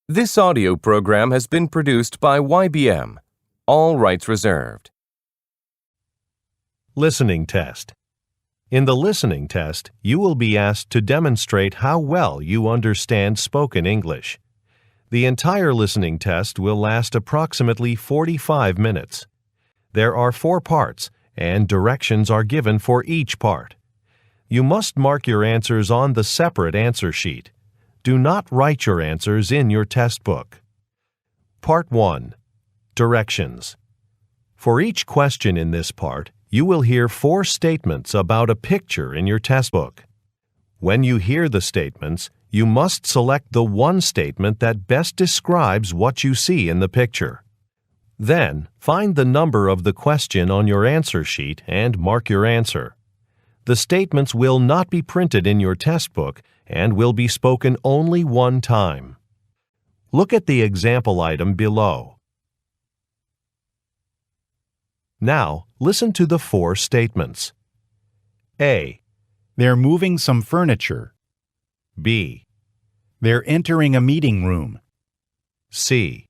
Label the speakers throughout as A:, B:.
A: This audio program has been produced by YBM. All rights reserved.
B: Listening test. In the listening test, you will be asked to demonstrate how well you understand spoken English. The entire listening test will last approximately 45 minutes. There are 4 parts, and directions are given for each part. You must mark your answers on the separate answer sheet. Do not write your answers in your test book. Part 1. Directions. For each question in this part, you will hear 4 statements about a picture in your test book. When you hear the statements, you must select the one statement that best describes what you see in the picture. Then, find the number of the question on your answer sheet and mark your answer. The statements will not be printed in your test book and will be spoken only one time. Look at the example item below. Now, listen to the 4 statements. A.
C: They're moving some furniture.
B: B.
C: They're entering a meeting room.
B: C.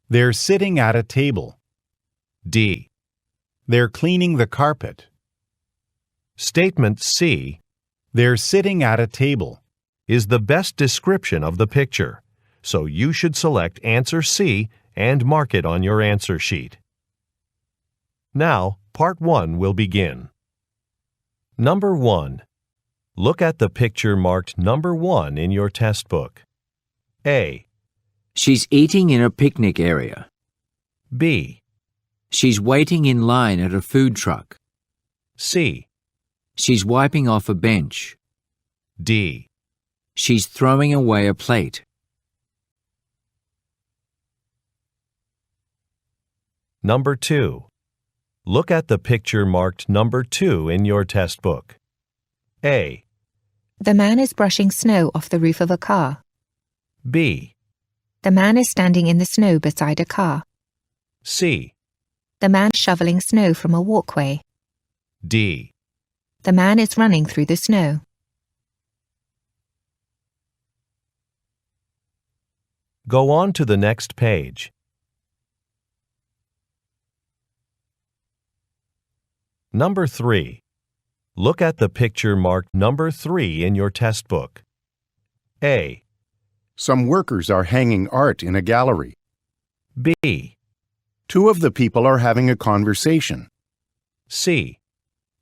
C: They're sitting at a table.
B: D.
C: They're cleaning the carpet.
B: Statement C
C: They're sitting at a table
B: is the best description of the picture, so you should select answer C and mark it on your answer sheet. Now, part 1 will begin. Number 1. Look at the picture marked number 1 in your test book. A.
D: She's eating in a picnic area.
B: B.
D: She's waiting in line at a food truck.
B: C.
D: She's wiping off a bench.
B: D.
D: She's throwing away a plate.
B: Number 2. Look at the picture marked number 2 in your test book. A.
E: The man is brushing snow off the roof of a car.
B: B.
E: The man is standing in the snow beside a car.
B: C.
E: The man shoveling snow from a walkway.
B: D.
E: The man is running through the snow.
B: Go on to the next page. Number 3. Look at the picture marked number 3 in your test book. A.
F: Some workers are hanging art in a gallery.
B: B.
F: 2 of the people are having a conversation.
B: C.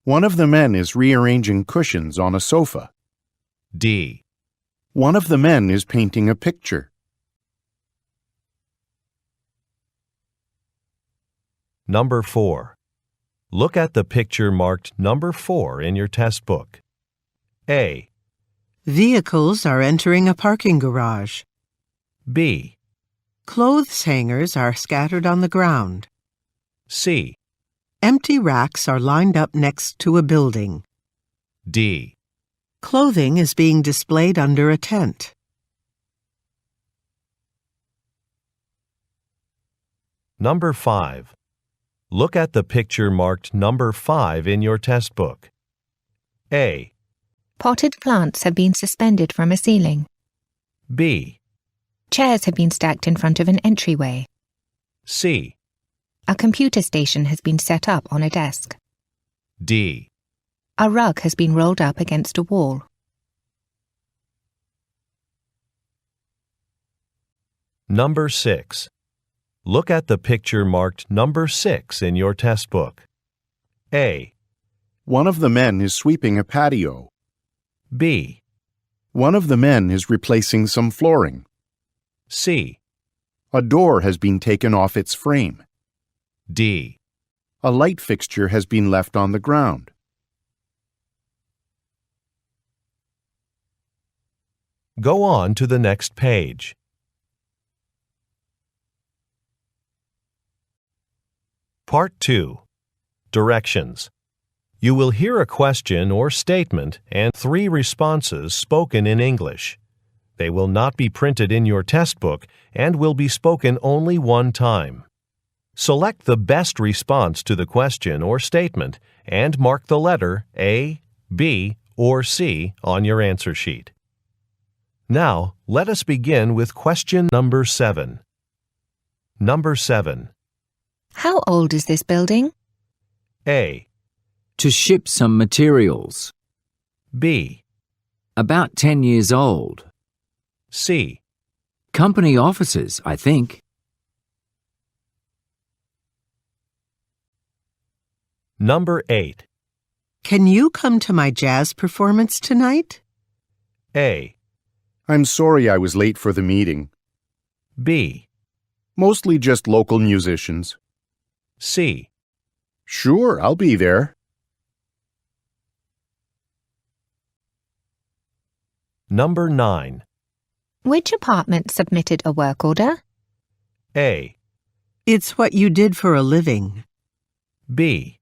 F: One of the men is rearranging cushions on a sofa.
B: D.
F: One of the men is painting a picture.
B: Number 4. Look at the picture marked number 4 in your test book. A.
G: Vehicles are entering a parking garage.
B: B.
G: Clothes hangers are scattered on the ground.
B: C.
G: Empty racks are lined up next to a building.
B: D.
G: Clothing is being displayed under a tent.
B: Number 5. Look at the picture marked number 5 in your test book. A.
E: Potted plants have been suspended from a ceiling.
B: B.
E: Chairs have been stacked in front of an entryway.
B: C.
E: A computer station has been set up on a desk.
B: D.
E: A rug has been rolled up against a wall.
B: Number 6. Look at the picture marked number 6 in your test book. A.
F: One of the men is sweeping a patio.
B: B.
F: One of the men is replacing some flooring.
B: C.
F: A door has been taken off its frame.
B: D.
F: A light fixture has been left on the ground.
B: Go on to the next page. Part 2. Directions. You will hear a question or statement and 3 responses spoken in English. They will not be printed in your test book and will be spoken only one time. Select the best response to the question or statement and mark the letter A, B, or C on your answer sheet. Now, let us begin with question number 7. Number 7.
E: How old is this building?
B: A.
D: To ship some materials.
B: B.
D: About 10 years old.
B: C.
D: Company offices, I think.
B: Number 8.
G: Can you come to my jazz performance tonight?
B: A.
F: I'm sorry I was late for the meeting.
B: B.
F: Mostly just local musicians.
B: C.
F: Sure, I'll be there.
B: Number 9.
E: Which apartment submitted a work order?
B: A.
G: It's what you did for a living.
B: B.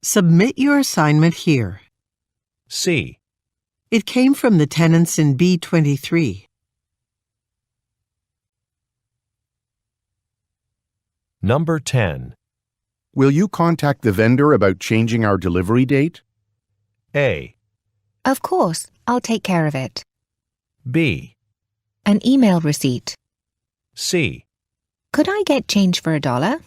G: Submit your assignment here.
B: C.
G: It came from the tenants in B23.
B: Number 10.
F: Will you contact the vendor about changing our delivery date?
B: A.
E: Of course, I'll take care of it.
B: B.
E: An email receipt.
B: C.
E: Could I get change for $1?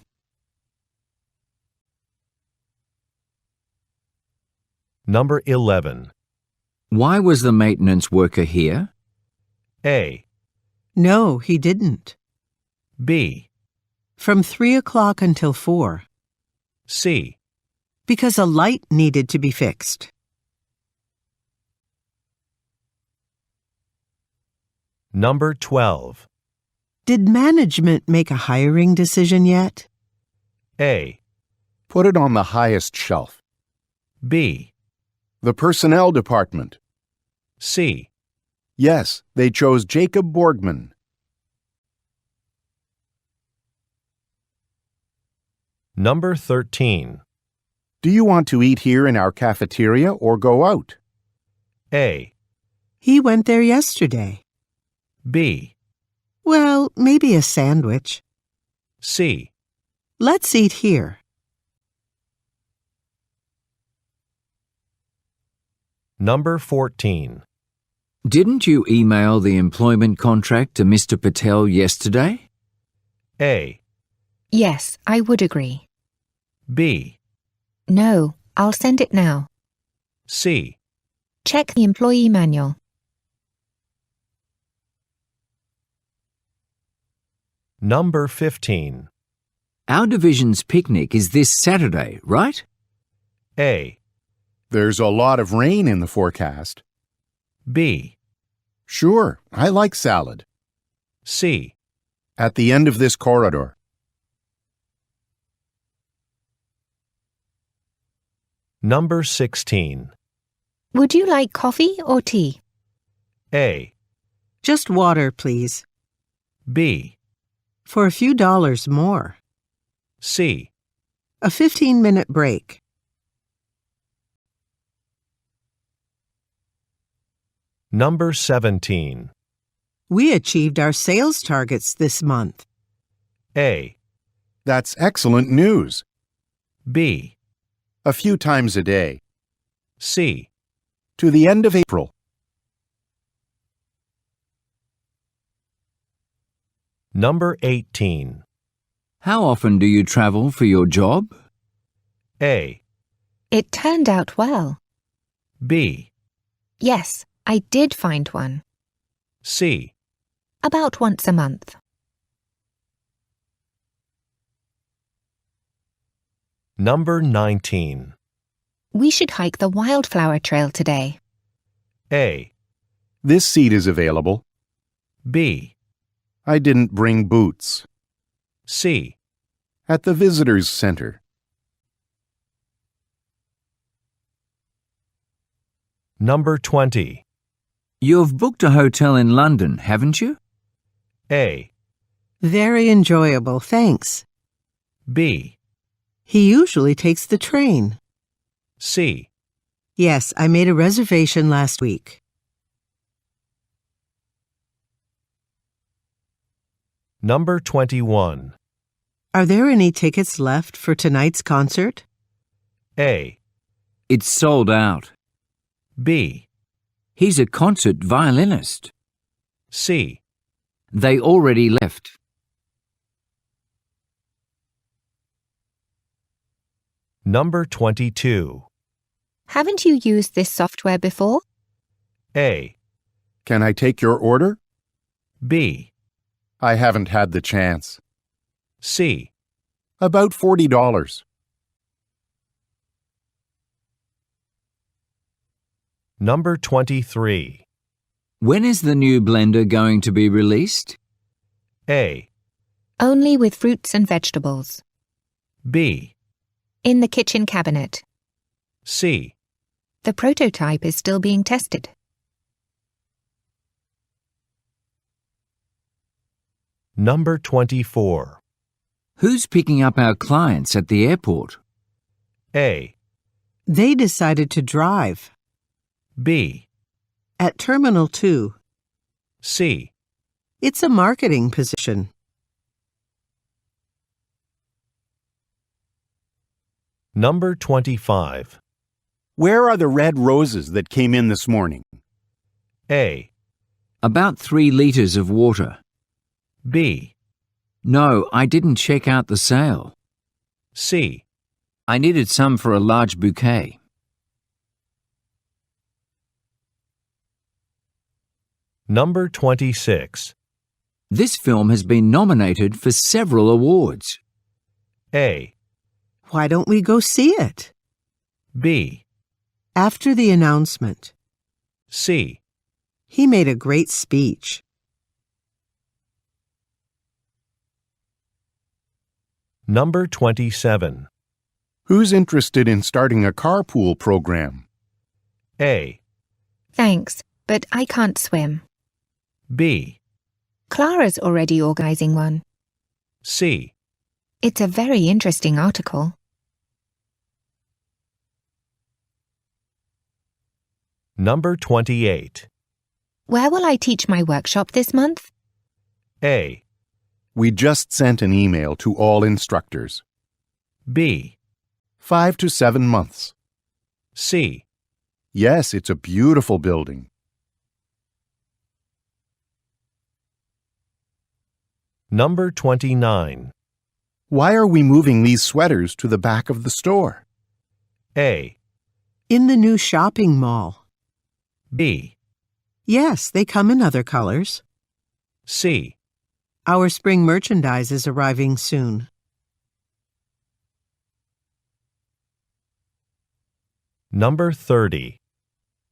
B: Number 11.
D: Why was the maintenance worker here?
B: A.
G: No, he didn't.
B: B.
G: From 3 o'clock until 4.
B: C.
G: Because a light needed to be fixed.
B: Number 12.
G: Did management make a hiring decision yet?
B: A.
F: Put it on the highest shelf.
B: B.
F: The personnel department.
B: C.
F: Yes, they chose Jacob Borgman.
B: Number 13.
F: Do you want to eat here in our cafeteria or go out?
B: A.
G: He went there yesterday.
B: B.
G: Well, maybe a sandwich.
B: C.
G: Let's eat here.
B: Number 14.
D: Didn't you email the employment contract to Mr. Patel yesterday?
B: A.
E: Yes, I would agree.
B: B.
E: No, I'll send it now.
B: C.
E: Check the employee manual.
B: Number 15.
D: Our division's picnic is this Saturday, right?
B: A.
F: There's a lot of rain in the forecast.
B: B.
F: Sure, I like salad.
B: C.
F: At the end of this corridor.
B: Number 16.
E: Would you like coffee or tea?
B: A.
G: Just water, please.
B: B.
G: For a few dollars more.
B: C.
G: A 15-minute break.
B: Number 17.
G: We achieved our sales targets this month.
B: A.
F: That's excellent news.
B: B.
F: A few times a day.
B: C.
F: To the end of April.
B: Number 18.
D: How often do you travel for your job?
B: A.
E: It turned out well.
B: B.
E: Yes, I did find one.
B: C.
E: About once a month.
B: Number 19.
E: We should hike the wildflower trail today.
B: A.
F: This seat is available.
B: B.
F: I didn't bring boots.
B: C.
F: At the visitors center.
B: Number 20.
D: You've booked a hotel in London, haven't you?
B: A.
G: Very enjoyable, thanks.
B: B.
G: He usually takes the train.
B: C.
G: Yes, I made a reservation last week.
B: Number 21.
G: Are there any tickets left for tonight's concert?
B: A.
D: It's sold out.
B: B.
D: He's a concert violinist.
B: C.
D: They already left.
B: Number 22.
E: Haven't you used this software before?
B: A.
F: Can I take your order?
B: B.
F: I haven't had the chance.
B: C.
F: About $40.
B: Number 23.
D: When is the new blender going to be released?
B: A.
E: Only with fruits and vegetables.
B: B.
E: In the kitchen cabinet.
B: C.
E: The prototype is still being tested.
B: Number 24.
D: Who's picking up our clients at the airport?
B: A.
G: They decided to drive.
B: B.
G: At Terminal 2.
B: C.
G: It's a marketing position.
B: Number 25.
F: Where are the red roses that came in this morning?
B: A.
D: About 3 liters of water.
B: B.
D: No, I didn't check out the sale.
B: C.
D: I needed some for a large bouquet.
B: Number 26.
D: This film has been nominated for several awards.
B: A.
G: Why don't we go see it?
B: B.
G: After the announcement.
B: C.
G: He made a great speech.
B: Number 27.
F: Who's interested in starting a carpool program?
B: A.
E: Thanks, but I can't swim.
B: B.
E: Clara's already organizing one.
B: C.
E: It's a very interesting article.
B: Number 28.
E: Where will I teach my workshop this month?
B: A.
F: We just sent an email to all instructors.
B: B.
F: 5 to 7 months.
B: C.
F: Yes, it's a beautiful building.
B: Number 29.
F: Why are we moving these sweaters to the back of the store?
B: A.
G: In the new shopping mall.
B: B.
G: Yes, they come in other colors.
B: C.
G: Our spring merchandise is arriving soon.
B: Number 30.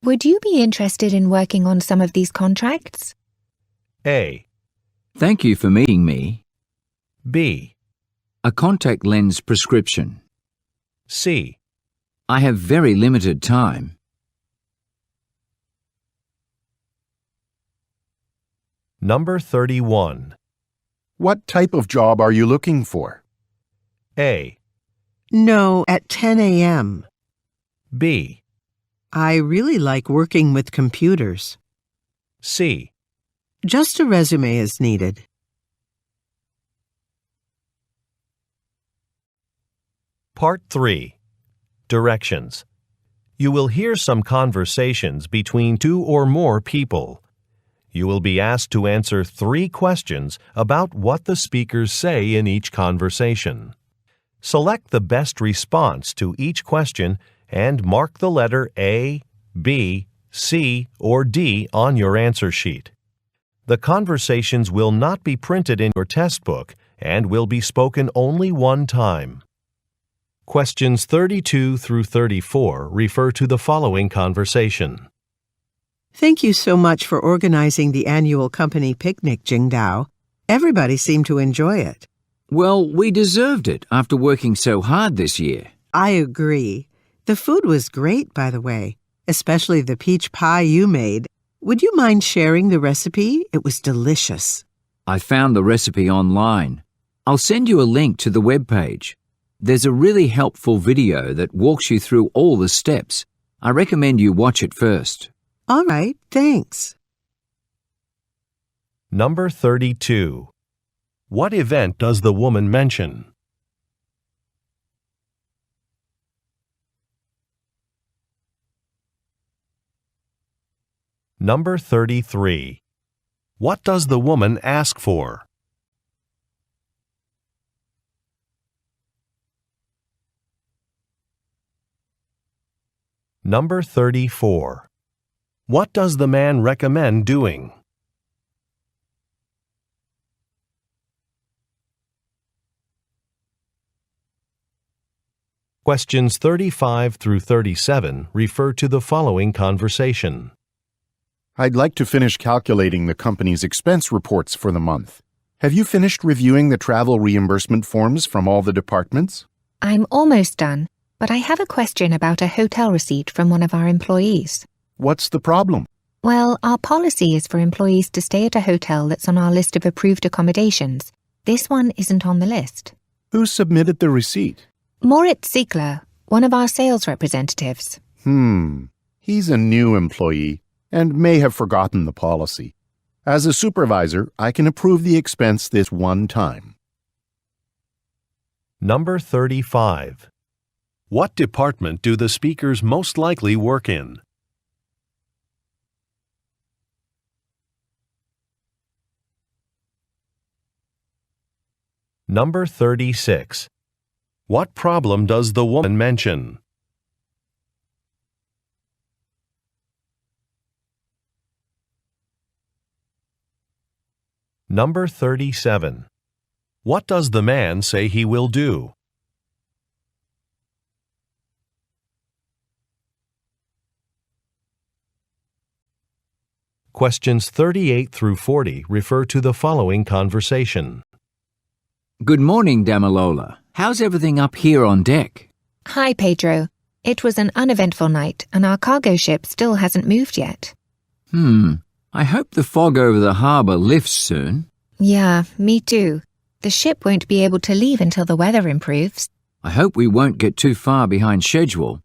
E: Would you be interested in working on some of these contracts?
B: A.
D: Thank you for meeting me.
B: B.
D: A contact lens prescription.
B: C.
D: I have very limited time.
B: Number 31.
F: What type of job are you looking for?
B: A.
G: No, at 10 a.m.
B: B.
G: I really like working with computers.
B: C.
G: Just a resume is needed.
B: Part 3. Directions. You will hear some conversations between 2 or more people. You will be asked to answer 3 questions about what the speakers say in each conversation. Select the best response to each question and mark the letter A, B, C, or D on your answer sheet. The conversations will not be printed in your test book and will be spoken only one time. Questions 32 through 34 refer to the following conversation.
G: Thank you so much for organizing the annual company picnic, Jingdao. Everybody seemed to enjoy it.
D: Well, we deserved it after working so hard this year.
G: I agree. The food was great, by the way, especially the peach pie you made. Would you mind sharing the recipe? It was delicious.
D: I found the recipe online. I'll send you a link to the webpage. There's a really helpful video that walks you through all the steps. I recommend you watch it first.
G: All right, thanks.
B: Number 32. What event does the woman mention? Number 33. What does the woman ask for? Number 34. What does the man recommend doing? Questions 35 through 37 refer to the following conversation.
F: I'd like to finish calculating the company's expense reports for the month. Have you finished reviewing the travel reimbursement forms from all the departments?
E: I'm almost done, but I have a question about a hotel receipt from one of our employees.
F: What's the problem?
E: Well, our policy is for employees to stay at a hotel that's on our list of approved accommodations. This one isn't on the list.
F: Who submitted the receipt?
E: Moritz Ziegler, one of our sales representatives.
F: He's a new employee and may have forgotten the policy. As a supervisor, I can approve the expense this one time.
B: Number 35. What department do the speakers most likely work in? Number 36. What problem does the woman mention? Number 37. What does the man say he will do? Questions 38 through 40 refer to the following conversation.
D: Good morning, Damalola. How's everything up here on deck?
E: Hi, Pedro. It was an uneventful night, and our cargo ship still hasn't moved yet.
D: I hope the fog over the harbour lifts soon.
E: Yeah, me too. The ship won't be able to leave until the weather improves.
D: I hope we won't get too far behind schedule.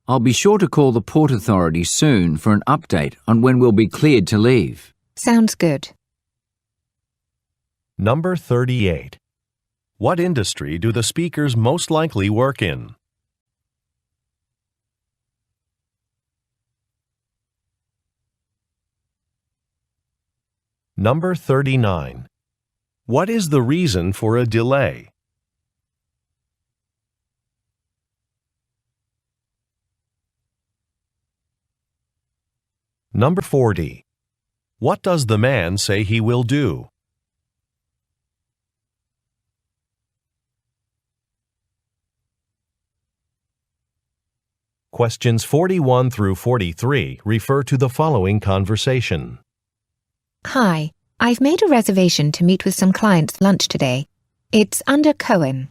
D: I'll be sure to call the port authorities soon for an update on when we'll be cleared to leave.
E: Sounds good.
B: Number 38. What industry do the speakers most likely work in? Number 39. What is the reason for a delay? Number 40. What does the man say he will do? Questions 41 through 43 refer to the following conversation.
E: Hi, I've made a reservation to meet with some clients for lunch today. It's under Cohen.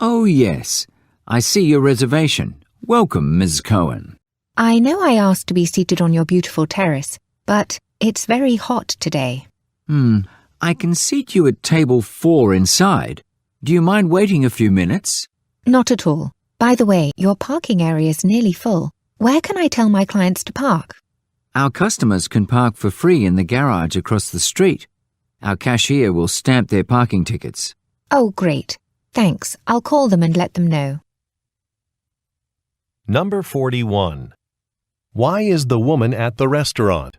D: Oh, yes. I see your reservation. Welcome, Ms. Cohen.
E: I know I asked to be seated on your beautiful terrace, but it's very hot today.
D: I can seat you at table 4 inside. Do you mind waiting a few minutes?
E: Not at all. By the way, your parking area is nearly full. Where can I tell my clients to park?
D: Our customers can park for free in the garage across the street. Our cashier will stamp their parking tickets.
E: Oh, great. Thanks. I'll call them and let them know.
B: Number 41. Why is the woman at the restaurant?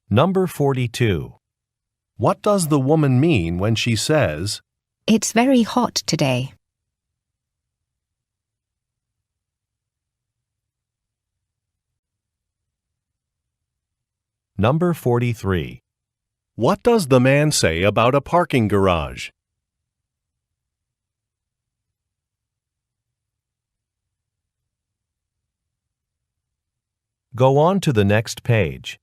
B: Number 42. What does the woman mean when she says,
E: It's very hot today.
B: Number 43. What does the man say about a parking garage? Go on to the next page.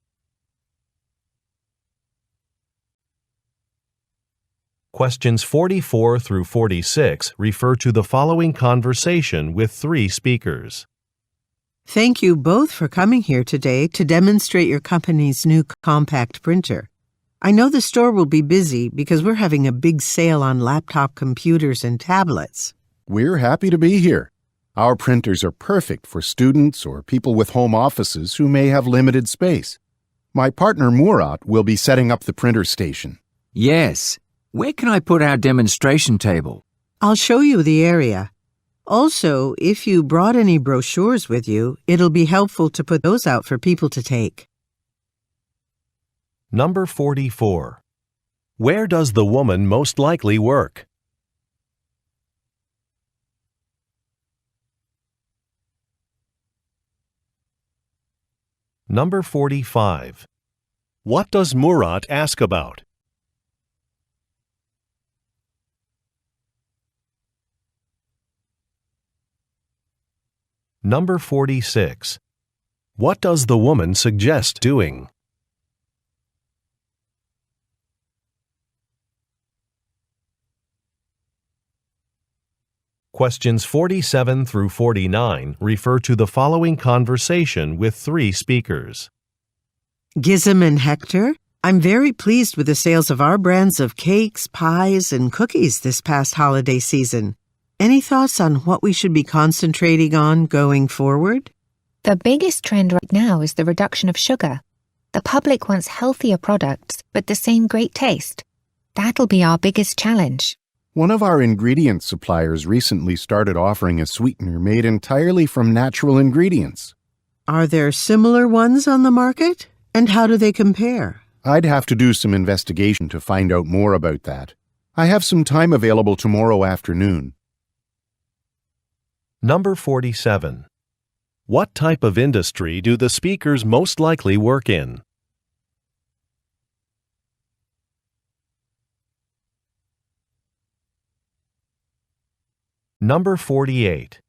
B: Questions 44 through 46 refer to the following conversation with 3 speakers.
G: Thank you both for coming here today to demonstrate your company's new compact printer. I know the store will be busy because we're having a big sale on laptop computers and tablets.
F: We're happy to be here. Our printers are perfect for students or people with home offices who may have limited space. My partner Murat will be setting up the printer station.
D: Yes. Where can I put our demonstration table?
G: I'll show you the area. Also, if you brought any brochures with you, it'll be helpful to put those out for people to take.
B: Number 44. Where does the woman most likely work? Number 45. What does Murat ask about? Number 46. What does the woman suggest doing? Questions 47 through 49 refer to the following conversation with three speakers.
G: Gizem and Hector, I'm very pleased with the sales of our brands of cakes, pies, and cookies this past holiday season. Any thoughts on what we should be concentrating on going forward?
E: The biggest trend right now is the reduction of sugar. The public wants healthier products, but the same great taste. That'll be our biggest challenge.
F: One of our ingredient suppliers recently started offering a sweetener made entirely from natural ingredients.
G: Are there similar ones on the market? And how do they compare?
F: I'd have to do some investigation to find out more about that. I have some time available tomorrow afternoon.
B: Number 47. What type of industry do the speakers most likely work in? Number 48.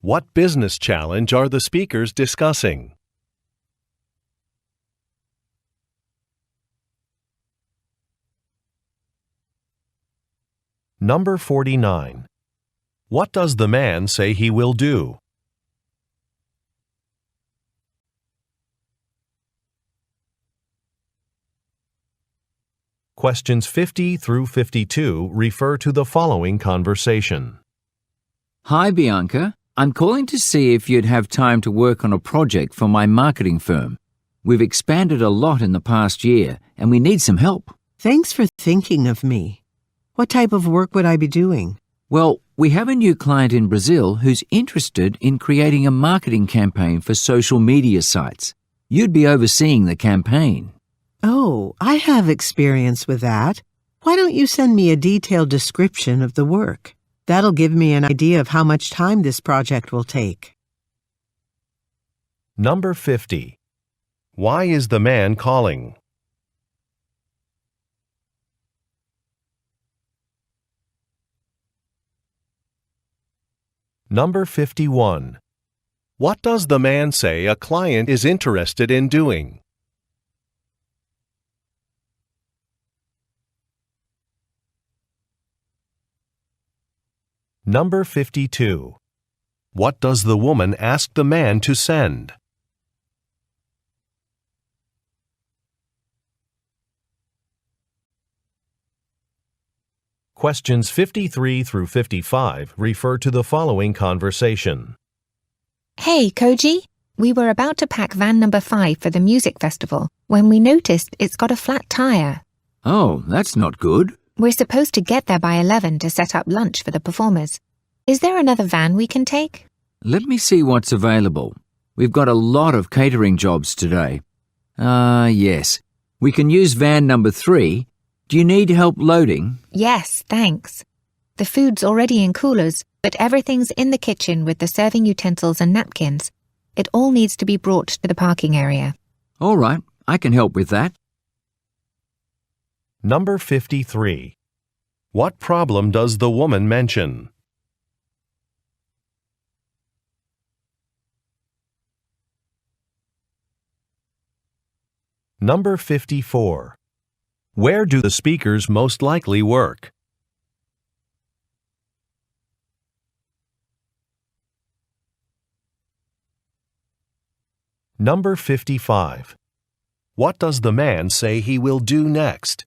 B: What business challenge are the speakers discussing? Number 49. What does the man say he will do? Questions 50 through 52 refer to the following conversation.
D: Hi, Bianca. I'm calling to see if you'd have time to work on a project for my marketing firm. We've expanded a lot in the past year, and we need some help.
G: Thanks for thinking of me. What type of work would I be doing?
D: Well, we have a new client in Brazil who's interested in creating a marketing campaign for social media sites. You'd be overseeing the campaign.
G: Oh, I have experience with that. Why don't you send me a detailed description of the work? That'll give me an idea of how much time this project will take.
B: Number 50. Why is the man calling? Number 51. What does the man say a client is interested in doing? Number 52. What does the woman ask the man to send? Questions 53 through 55 refer to the following conversation.
E: Hey, Koji. We were about to pack van number 5 for the music festival when we noticed it's got a flat tire.
D: Oh, that's not good.
E: We're supposed to get there by 11 to set up lunch for the performers. Is there another van we can take?
D: Let me see what's available. We've got a lot of catering jobs today. Yes. We can use van number 3. Do you need help loading?
E: Yes, thanks. The food's already in coolers, but everything's in the kitchen with the serving utensils and napkins. It all needs to be brought to the parking area.
D: All right, I can help with that.
B: Number 53. What problem does the woman mention? Number 54. Where do the speakers most likely work? Number 55. What does the man say he will do next?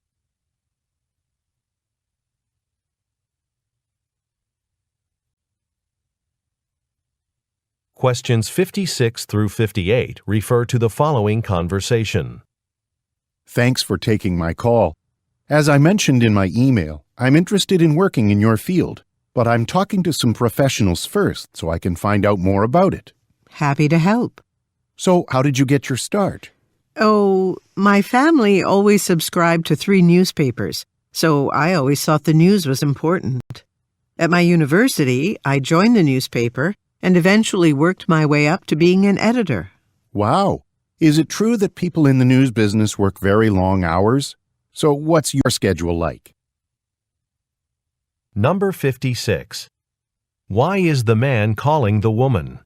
B: Questions 56 through 58 refer to the following conversation.
F: Thanks for taking my call. As I mentioned in my email, I'm interested in working in your field. but I'm talking to some professionals first so I can find out more about it.
G: Happy to help.
F: So, how did you get your start?
G: Oh, my family always subscribed to 3 newspapers, so I always thought the news was important. At my university, I joined the newspaper and eventually worked my way up to being an editor.
F: Wow. Is it true that people in the news business work very long hours? So, what's your schedule like?
B: Number 56. Why is the man calling the woman?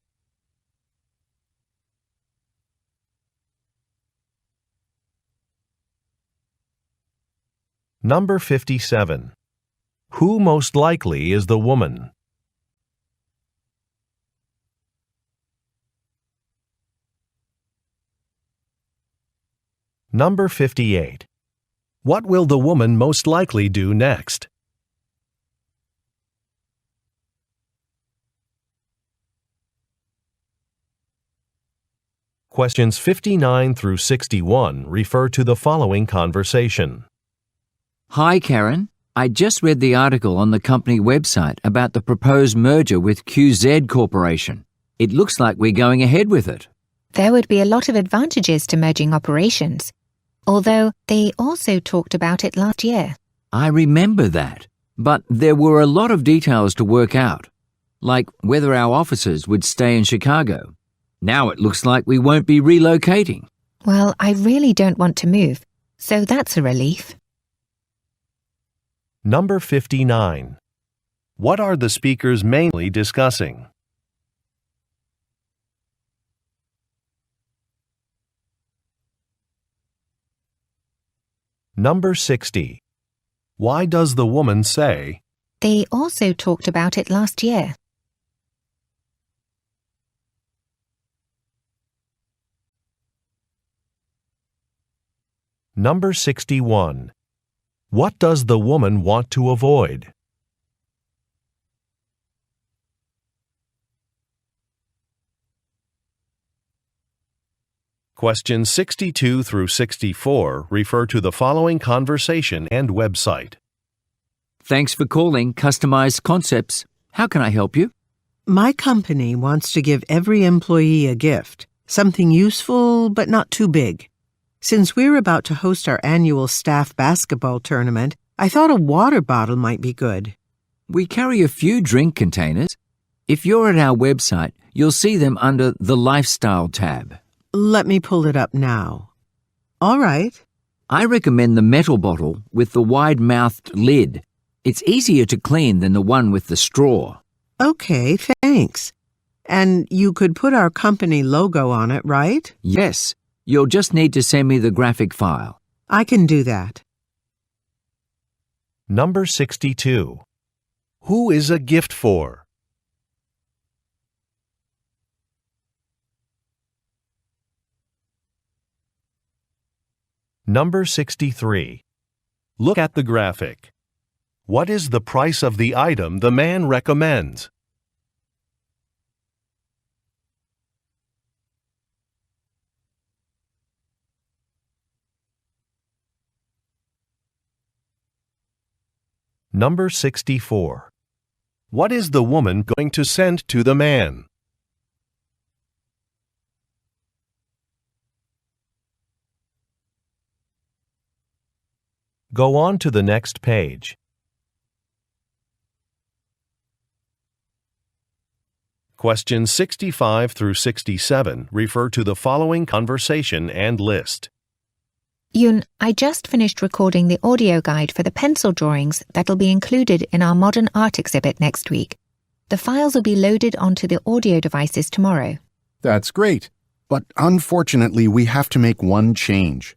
B: Number 57. Who most likely is the woman? Number 58. What will the woman most likely do next? Questions 59 through 61 refer to the following conversation.
D: Hi, Karen. I just read the article on the company website about the proposed merger with QZ Corporation. It looks like we're going ahead with it.
E: There would be a lot of advantages to merging operations, although they also talked about it last year.
D: I remember that, but there were a lot of details to work out, like whether our offices would stay in Chicago. Now it looks like we won't be relocating.
E: Well, I really don't want to move, so that's a relief.
B: Number 59. What are the speakers mainly discussing? Number 60. Why does the woman say,
E: They also talked about it last year.
B: Number 61. What does the woman want to avoid? Questions 62 through 64 refer to the following conversation and website.
D: Thanks for calling Customized Concepts. How can I help you?
G: My company wants to give every employee a gift, something useful but not too big. Since we're about to host our annual staff basketball tournament, I thought a water bottle might be good.
D: We carry a few drink containers. If you're at our website, you'll see them under the Lifestyle tab.
G: Let me pull it up now. All right.
D: I recommend the metal bottle with the wide-mouthed lid. It's easier to clean than the one with the straw.
G: Okay, thanks. And you could put our company logo on it, right?
D: Yes, you'll just need to send me the graphic file.
G: I can do that.
B: Number 62. Who is a gift for? Number 63. Look at the graphic. What is the price of the item the man recommends? Number 64. What is the woman going to send to the man? Go on to the next page. Questions 65 through 67 refer to the following conversation and list.
E: Yoon, I just finished recording the audio guide for the pencil drawings that'll be included in our modern art exhibit next week. The files will be loaded onto the audio devices tomorrow.
F: That's great. But unfortunately, we have to make one change.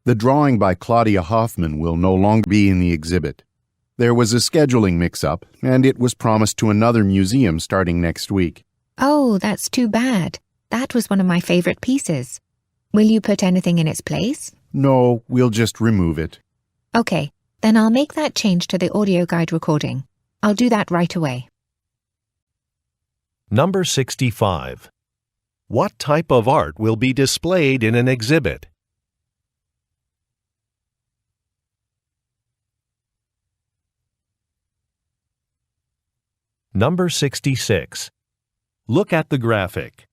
F: The drawing by Claudia Hoffman will no longer be in the exhibit. There was a scheduling mix-up, and it was promised to another museum starting next week.
E: Oh, that's too bad. That was one of my favorite pieces. Will you put anything in its place?
F: No, we'll just remove it.
E: Okay, then I'll make that change to the audio guide recording. I'll do that right away.
B: Number 65. What type of art will be displayed in an exhibit? Number 66. Look at the graphic.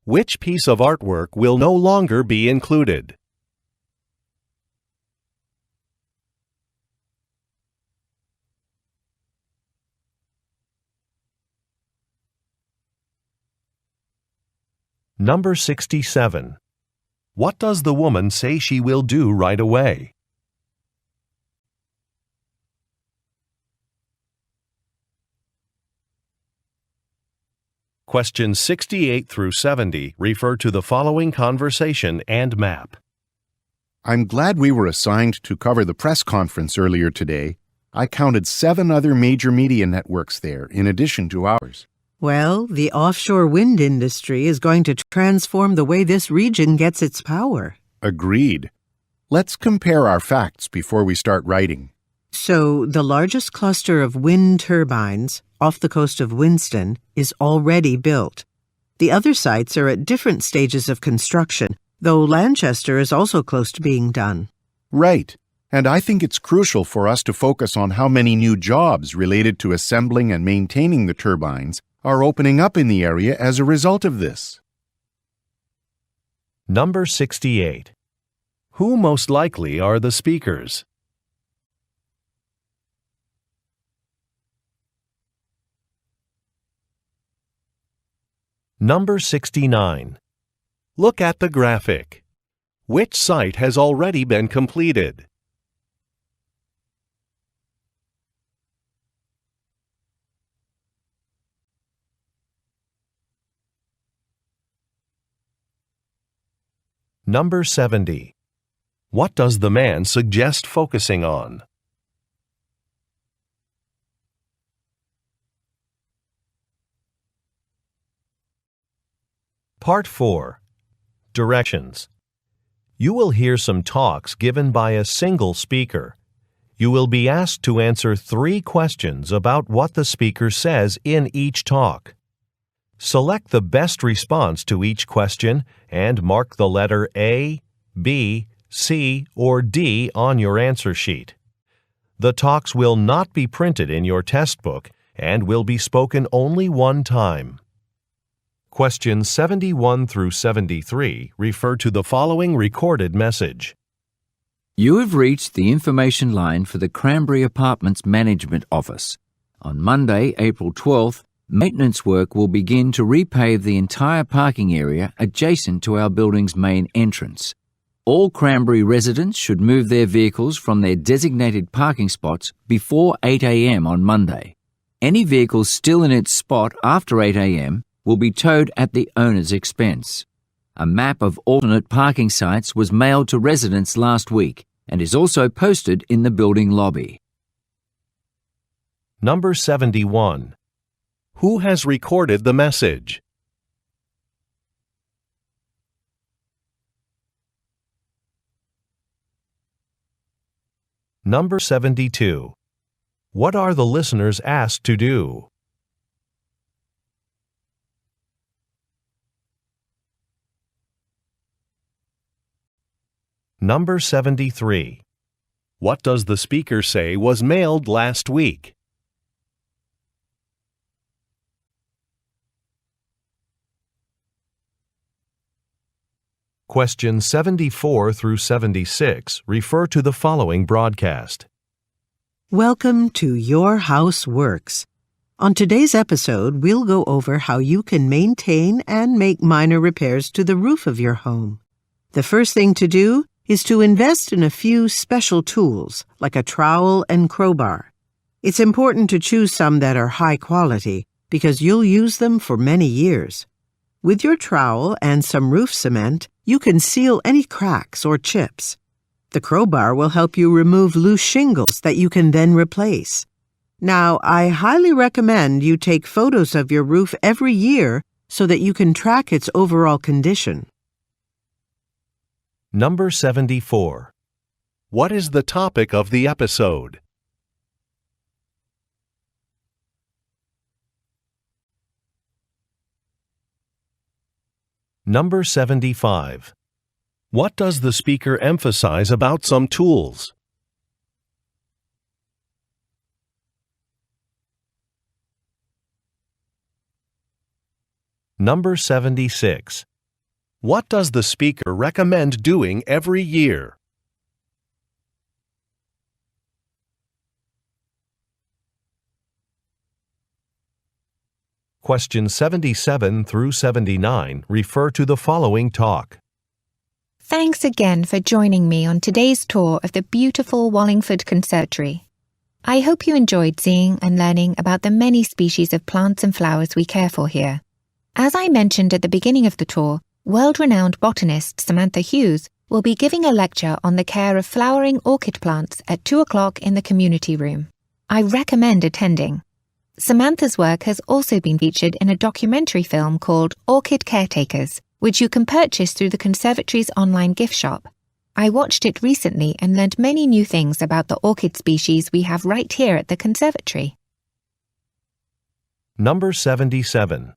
B: Which piece of artwork will no longer be included? Number 67. What does the woman say she will do right away? Questions 68 through 70 refer to the following conversation and map.
F: I'm glad we were assigned to cover the press conference earlier today. I counted 7 other major media networks there, in addition to ours.
G: Well, the offshore wind industry is going to transform the way this region gets its power.
F: Agreed. Let's compare our facts before we start writing.
G: So, the largest cluster of wind turbines off the coast of Winston is already built. The other sites are at different stages of construction, though Lanchester is also close to being done.
F: Right. And I think it's crucial for us to focus on how many new jobs related to assembling and maintaining the turbines are opening up in the area as a result of this.
B: Number 68. Who most likely are the speakers? Number 69. Look at the graphic. Which site has already been completed? Number 70. What does the man suggest focusing on? Part 4. Directions. You will hear some talks given by a single speaker. You will be asked to answer 3 questions about what the speaker says in each talk. Select the best response to each question and mark the letter A, B, C, or D on your answer sheet. The talks will not be printed in your test book and will be spoken only one time. Questions 71 through 73 refer to the following recorded message.
D: You have reached the information line for the Cranberry Apartments Management Office. On Monday, April 12th, maintenance work will begin to repave the entire parking area adjacent to our building's main entrance. All Cranberry residents should move their vehicles from their designated parking spots before 8 a.m. on Monday. Any vehicles still in its spot after 8 a.m. will be towed at the owner's expense. A map of alternate parking sites was mailed to residents last week and is also posted in the building lobby.
B: Number 71. Who has recorded the message? Number 72. What are the listeners asked to do? Number 73. What does the speaker say was mailed last week? Questions 74 through 76 refer to the following broadcast.
G: Welcome to Your House Works. On today's episode, we'll go over how you can maintain and make minor repairs to the roof of your home. The first thing to do is to invest in a few special tools, like a trowel and crowbar. It's important to choose some that are high quality, because you'll use them for many years. With your trowel and some roof cement, you can seal any cracks or chips. The crowbar will help you remove loose shingles that you can then replace. Now, I highly recommend you take photos of your roof every year so that you can track its overall condition.
B: Number 74. What is the topic of the episode? Number 75. What does the speaker emphasize about some tools? Number 76. What does the speaker recommend doing every year? Questions 77 through 79 refer to the following talk.
E: Thanks again for joining me on today's tour of the beautiful Wallingford Conservatory. I hope you enjoyed seeing and learning about the many species of plants and flowers we care for here. As I mentioned at the beginning of the tour, world-renowned botanist Samantha Hughes will be giving a lecture on the care of flowering orchid plants at 2 o'clock in the community room. I recommend attending. Samantha's work has also been featured in a documentary film called Orchid Caretakers, which you can purchase through the Conservatory's online gift shop. I watched it recently and learned many new things about the orchid species we have right here at the Conservatory.
B: Number 77.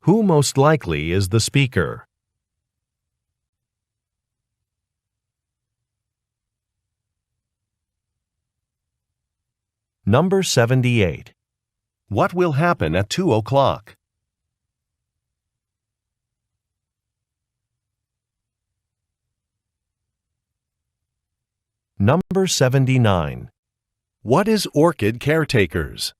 B: Who most likely is the speaker? Number 78. What will happen at 2 o'clock? Number 79. What is Orchid Caretakers?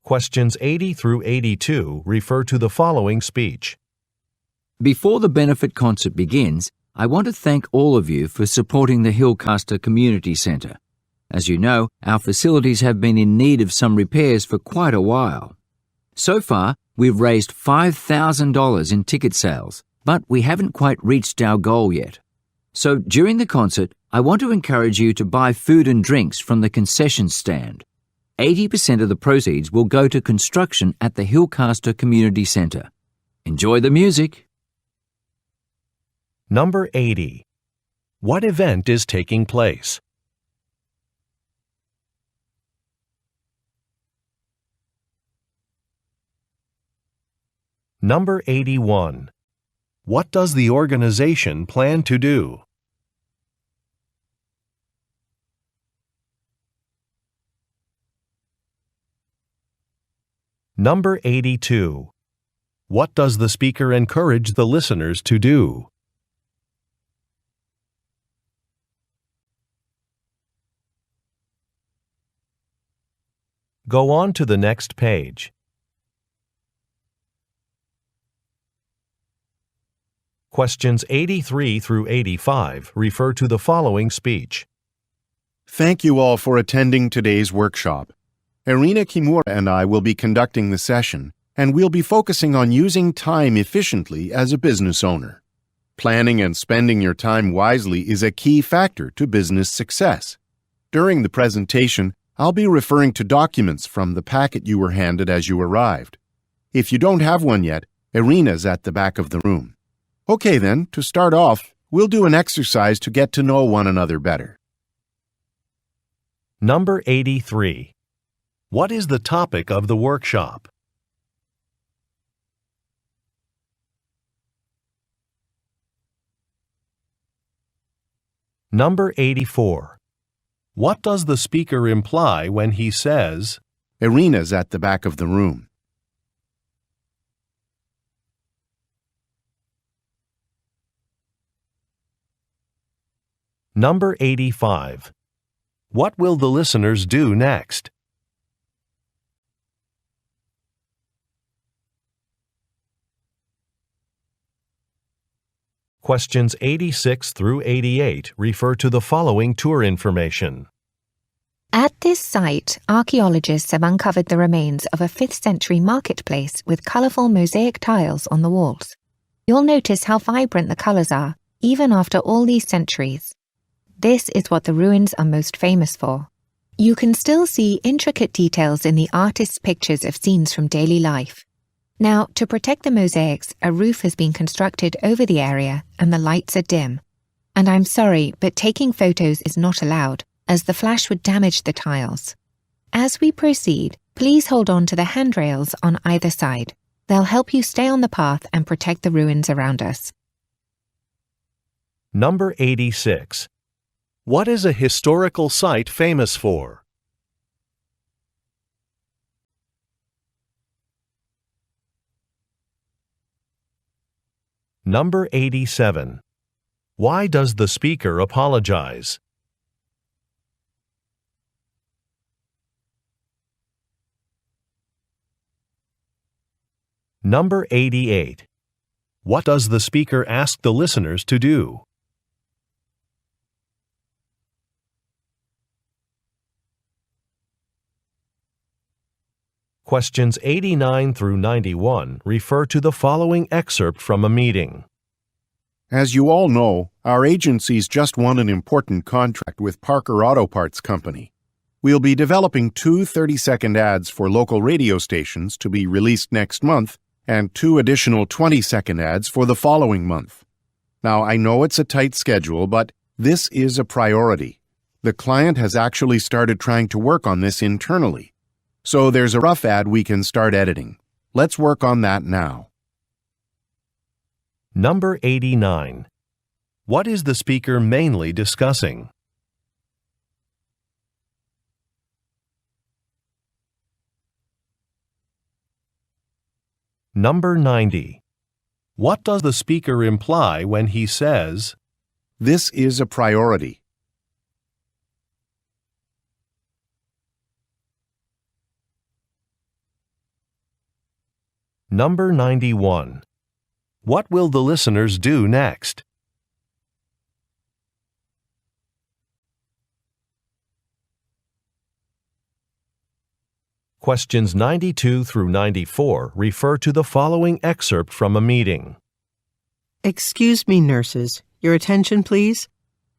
B: Questions 80 through 82 refer to the following speech.
D: Before the benefit concert begins, I want to thank all of you for supporting the Hillcaster Community Centre. As you know, our facilities have been in need of some repairs for quite a while. So far, we've raised $5,000 in ticket sales, but we haven't quite reached our goal yet. So during the concert, I want to encourage you to buy food and drinks from the concession stand. 80% of the proceeds will go to construction at the Hillcaster Community Centre. Enjoy the music.
B: Number 80. What event is taking place? Number 81. What does the organization plan to do? Number 82. What does the speaker encourage the listeners to do? Go on to the next page. Questions 83 through 85 refer to the following speech.
F: Thank you all for attending today's workshop. Irina Kimura and I will be conducting the session, and we'll be focusing on using time efficiently as a business owner. Planning and spending your time wisely is a key factor to business success. During the presentation, I'll be referring to documents from the packet you were handed as you arrived. If you don't have one yet, Irina's at the back of the room. Okay then, to start off, we'll do an exercise to get to know one another better.
B: Number 83. What is the topic of the workshop? Number 84. What does the speaker imply when he says,
F: Irina's at the back of the room?
B: Number 85. What will the listeners do next? Questions 86 through 88 refer to the following tour information.
E: At this site, archaeologists have uncovered the remains of a 5th century marketplace with colourful mosaic tiles on the walls. You'll notice how vibrant the colours are, even after all these centuries. This is what the ruins are most famous for. You can still see intricate details in the artist's pictures of scenes from daily life. Now, to protect the mosaics, a roof has been constructed over the area and the lights are dim. And I'm sorry, but taking photos is not allowed, as the flash would damage the tiles. As we proceed, please hold on to the handrails on either side. They'll help you stay on the path and protect the ruins around us.
B: Number 86. What is a historical site famous for? Number 87. Why does the speaker apologize? Number 88. What does the speaker ask the listeners to do? Questions 89 through 91 refer to the following excerpt from a meeting.
F: As you all know, our agency's just won an important contract with Parker Auto Parts Company. We'll be developing 2 30-second ads for local radio stations to be released next month and 2 additional 20-second ads for the following month. Now, I know it's a tight schedule, but this is a priority. The client has actually started trying to work on this internally. So there's a rough ad we can start editing. Let's work on that now.
B: Number 89. What is the speaker mainly discussing? Number 90. What does the speaker imply when he says,
F: This is a priority.
B: Number 91. What will the listeners do next? Questions 92 through 94 refer to the following excerpt from a meeting.
G: Excuse me, nurses. Your attention, please.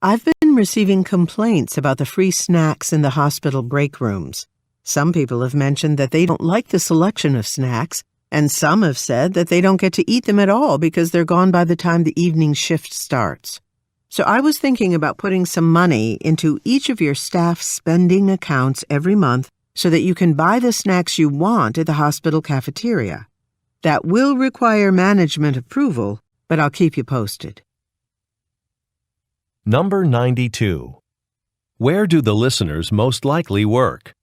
G: I've been receiving complaints about the free snacks in the hospital break rooms. Some people have mentioned that they don't like the selection of snacks, and some have said that they don't get to eat them at all because they're gone by the time the evening shift starts. So I was thinking about putting some money into each of your staff spending accounts every month so that you can buy the snacks you want at the hospital cafeteria. That will require management approval, but I'll keep you posted.
B: Number 92. Where do the listeners most likely work?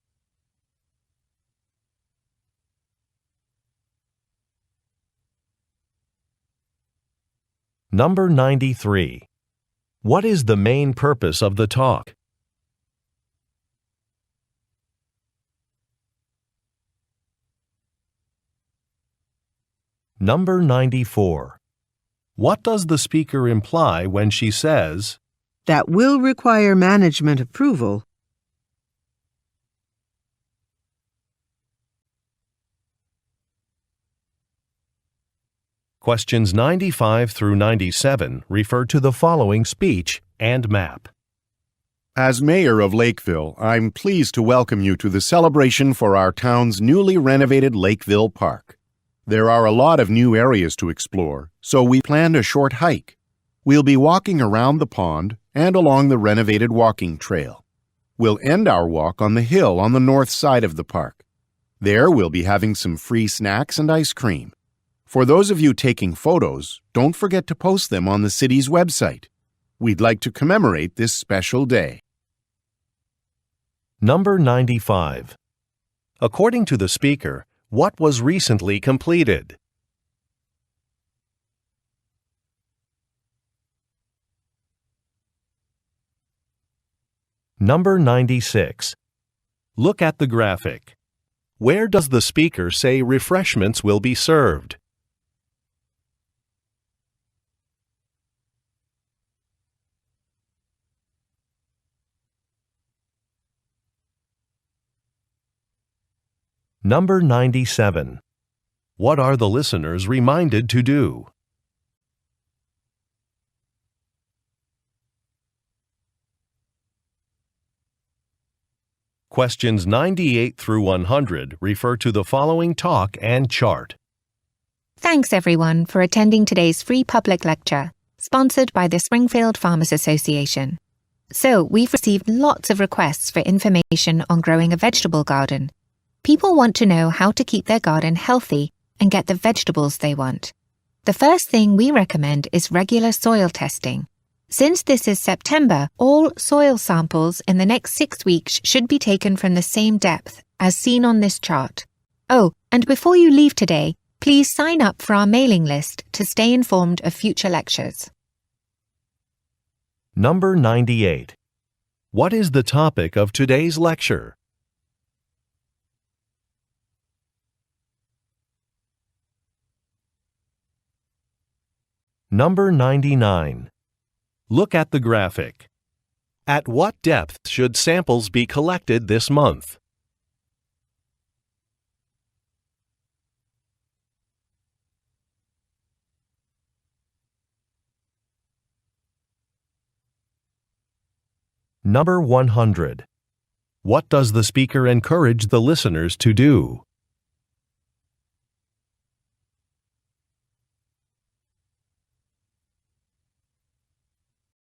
B: Number 93. What is the main purpose of the talk? Number 94. What does the speaker imply when she says,
G: That will require management approval.
B: Questions 95 through 97 refer to the following speech and map.
F: As mayor of Lakeville, I'm pleased to welcome you to the celebration for our town's newly renovated Lakeville Park. There are a lot of new areas to explore, so we planned a short hike. We'll be walking around the pond and along the renovated walking trail. We'll end our walk on the hill on the north side of the park. There we'll be having some free snacks and ice cream. For those of you taking photos, don't forget to post them on the city's website. We'd like to commemorate this special day.
B: Number 95. According to the speaker, what was recently completed? Number 96. Look at the graphic. Where does the speaker say refreshments will be served? Number 97. What are the listeners reminded to do? Questions 98 through 100 refer to the following talk and chart.
E: Thanks everyone for attending today's free public lecture, sponsored by the Springfield Farmers Association. So, we've received lots of requests for information on growing a vegetable garden. People want to know how to keep their garden healthy and get the vegetables they want. The first thing we recommend is regular soil testing. Since this is September, all soil samples in the next 6 weeks should be taken from the same depth, as seen on this chart. Oh, and before you leave today, please sign up for our mailing list to stay informed of future lectures.
B: Number 98. What is the topic of today's lecture? Number 99. Look at the graphic. At what depth should samples be collected this month? Number 100. What does the speaker encourage the listeners to do?